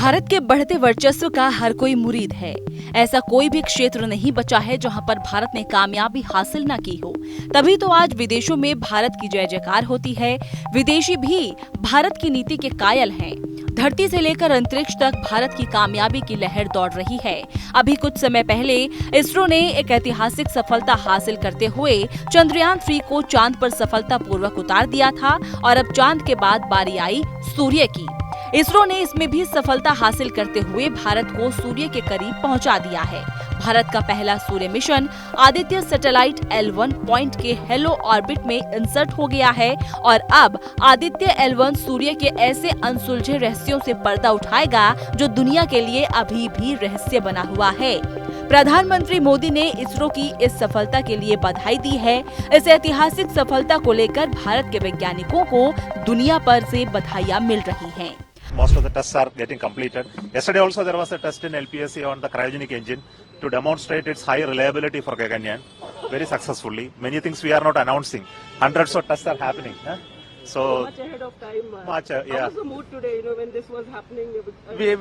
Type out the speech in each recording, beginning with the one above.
भारत के बढ़ते वर्चस्व का हर कोई मुरीद है। ऐसा कोई भी क्षेत्र नहीं बचा है जहां पर भारत ने कामयाबी हासिल न की हो। तभी तो आज विदेशों में भारत की जय जयकार होती है। विदेशी भी भारत की नीति के कायल हैं। धरती से लेकर अंतरिक्ष तक भारत की कामयाबी की लहर दौड़ रही है। अभी कुछ समय पहले इसरो ने एक ऐतिहासिक सफलता हासिल करते हुए चंद्रयान 3 को चांद पर सफलतापूर्वक उतार दिया था और अब चांद के बाद बारी आई सूर्य की। इसरो ने इसमें भी सफलता हासिल करते हुए भारत को सूर्य के करीब पहुंचा दिया है। भारत का पहला सूर्य mission Aditya satellite L1 point के हेलो ऑर्बिट में इंसर्ट हो गया है और अब आदित्य L1 सूर्य के ऐसे अनसुलझे रहस्यों से पर्दा उठाएगा जो दुनिया के लिए अभी भी रहस्य बना हुआ है। प्रधानमंत्री मोदी ने इसरो की इस सफलता के लिए बधाई दी है। इस ऐतिहासिक सफलता को लेकर भारत के वैज्ञानिकों को दुनिया भर से बधाइयां मिल रही हैं। Most of the tests are getting completed. Yesterday also there was a test in LPSC on the cryogenic engine to demonstrate its high reliability for Gaganyaan very successfully. Many things we are not announcing. Hundreds of tests are happening. So much ahead of time. Much, yeah. How was the mood today? When this was happening,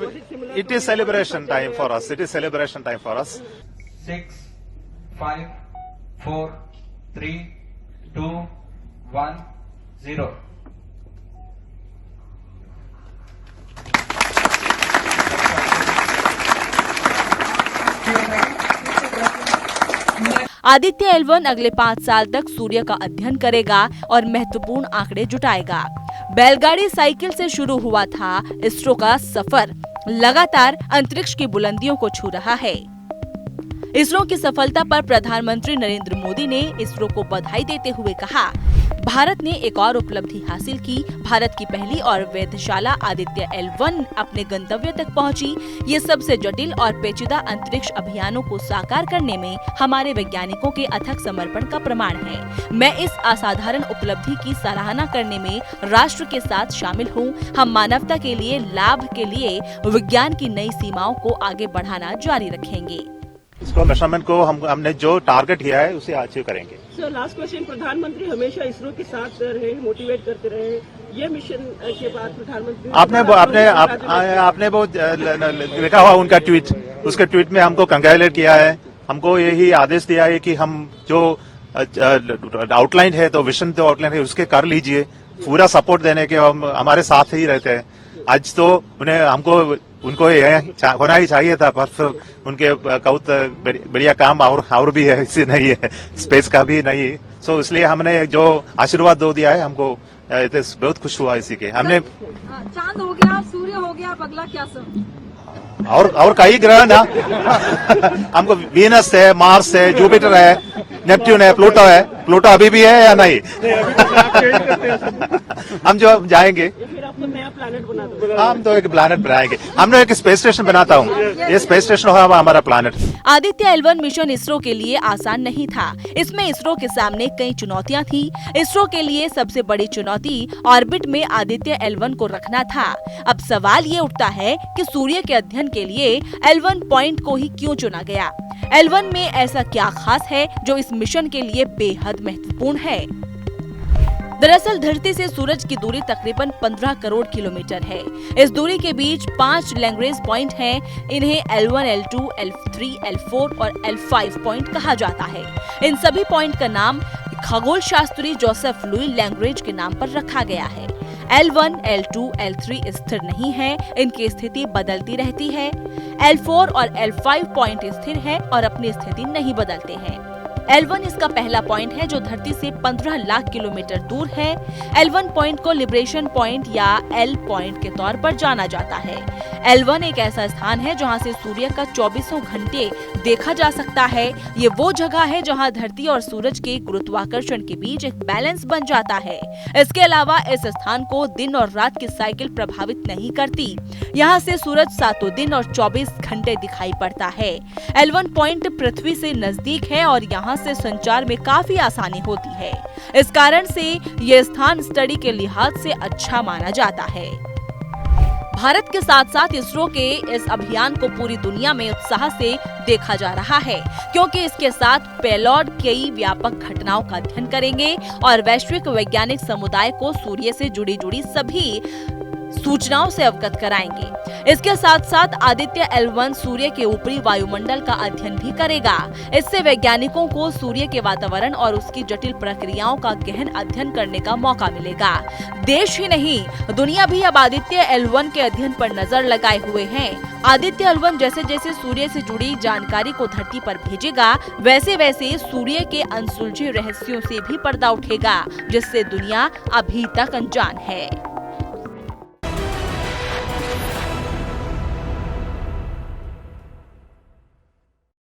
was it similar? It is celebration time for us. It is celebration time for us. 6, 5, 4, 3, 2, 1, 0. Aditya L1 अगले 5 साल तक सूर्य का अध्ययन करेगा और महत्वपूर्ण आंकड़े जुटाएगा। बैलगाड़ी साइकिल से शुरू हुआ था इसरो का सफर, लगातार अंतरिक्ष की बुलंदियों को छू रहा है। इसरो की सफलता पर प्रधानमंत्री नरेंद्र मोदी ने इसरो को बधाई देते हुए कहा, भारत ने एक और उपलब्धि हासिल की। भारत की पहली और वेधशाला आदित्य L1 अपने गंतव्य तक पहुंची। ये सबसे जटिल और पेचीदा अंतरिक्ष अभियानों को साकार करने में हमारे वैज्ञानिकों के अथक समर्पण का प्रमाण है। मैं इस असाधारण उपलब्धि की सराहना करने में राष्ट्र के साथ शामिल हूँ। हम मानवता के लिए लाभ के लिए विज्ञान की नई सीमाओं को आगे बढ़ाना जारी रखेंगे। इसको मेजरमेंट को हमने जो टारगेट किया है उसे अचीव करेंगे। सर, लास्ट क्वेश्चन, प्रधानमंत्री हमेशा इसरो के साथ रहे, मोटिवेट करते रहे। ये मिशन के बाद प्रधानमंत्री आपने वो देखा हुआ उनका ट्वीट, उसके ट्वीट में हमको कंग्रेचुलेट किया है। हमको यही आदेश दिया है कि हम जो आउटलाइन है तो विजन तो आउटलाइन है उसके कर लीजिए। पूरा सपोर्ट देने के हम हमारे साथ ही रहते हैं। आज तो उनको होना ही चाहिए था, पर उनके बहुत बढ़िया काम और भी है, इसी नहीं है, स्पेस का भी नहीं। सो इसलिए हमने जो आशीर्वाद दो दिया है हमको बहुत खुश हुआ इसी के। हमने चांद हो गया, सूर्य हो गया, अगला क्या सब और कई ग्रह ना हमको वीनस है, मार्स है, जुपिटर है, नेपट्यून है, प्लूटो है। प्लूटो अभी भी है या नहीं? हम जो जाएंगे नया प्लैनेट बना दो। हम तो एक प्लैनेट बनाएंगे। हमने एक स्पेस स्टेशन बनाता हूँ, ये स्पेस स्टेशन होगा हमारा planet. Aditya L1 mission ISRO के लिए आसान नहीं था। इसमें इसरो के सामने कई चुनौतियां थी। इसरो के लिए सबसे बड़ी चुनौती ऑर्बिट में आदित्य L1 को रखना था। अब सवाल ये उठता है कि सूर्य के अध्ययन के लिए L1 पॉइंट को ही क्यों चुना गया? L1 में ऐसा क्या खास है जो इस मिशन के लिए बेहद महत्वपूर्ण है? दरअसल धरती से सूरज की दूरी तकरीबन 15 करोड़ किलोमीटर है। इस दूरी के बीच 5 लैग्रेंज पॉइंट हैं। इन्हें L1, L2, L3, L4 और L5 पॉइंट कहा जाता है। इन सभी पॉइंट का नाम खगोल शास्त्री जोसेफ लुई लैग्रेंज के नाम पर रखा गया है। L1, L2, L3 स्थिर नहीं है, इनकी स्थिति बदलती रहती है। L4 और L5 पॉइंट स्थिर है और अपनी स्थिति नहीं बदलते हैं। L1 इसका पहला पॉइंट है जो धरती से 15 लाख किलोमीटर दूर है। L1 पॉइंट को लिबरेशन पॉइंट या L पॉइंट के तौर पर जाना जाता है। L1 एक ऐसा स्थान है जहां से सूर्य का 24 घंटे देखा जा सकता है। ये वो जगह है जहां धरती और सूरज के गुरुत्वाकर्षण के बीच एक बैलेंस बन जाता है। इसके अलावा इस स्थान को दिन और रात की साइकिल प्रभावित नहीं करती। यहाँ से सूरज 7 दिन और 24 घंटे दिखाई पड़ता है। L1 पॉइंट पृथ्वी से नजदीक है और यहाँ से संचार में काफी आसानी होती है। इस कारण से ये स्थान स्टडी के लिहाज से अच्छा माना जाता है। भारत के साथ साथ इसरो के इस अभियान को पूरी दुनिया में उत्साह से देखा जा रहा है, क्योंकि इसके साथ पेलोड कई व्यापक घटनाओं का अध्ययन करेंगे और वैश्विक वैज्ञानिक समुदाय को सूर्य से जुड़ी सभी सूचनाओं से अवगत कराएंगे। इसके साथ साथ आदित्य L1 सूर्य के ऊपरी वायुमंडल का अध्ययन भी करेगा। इससे वैज्ञानिकों को सूर्य के वातावरण और उसकी जटिल प्रक्रियाओं का गहन अध्ययन करने का मौका मिलेगा। देश ही नहीं, दुनिया भी अब आदित्य L1 के अध्ययन पर नजर लगाए हुए है। आदित्य L1 जैसे जैसे सूर्य से जुड़ी जानकारी को धरती पर भेजेगा, वैसे वैसे सूर्य के अनसुलझे रहस्यों से भी पर्दा उठेगा, जिससे दुनिया अभी तक अनजान है।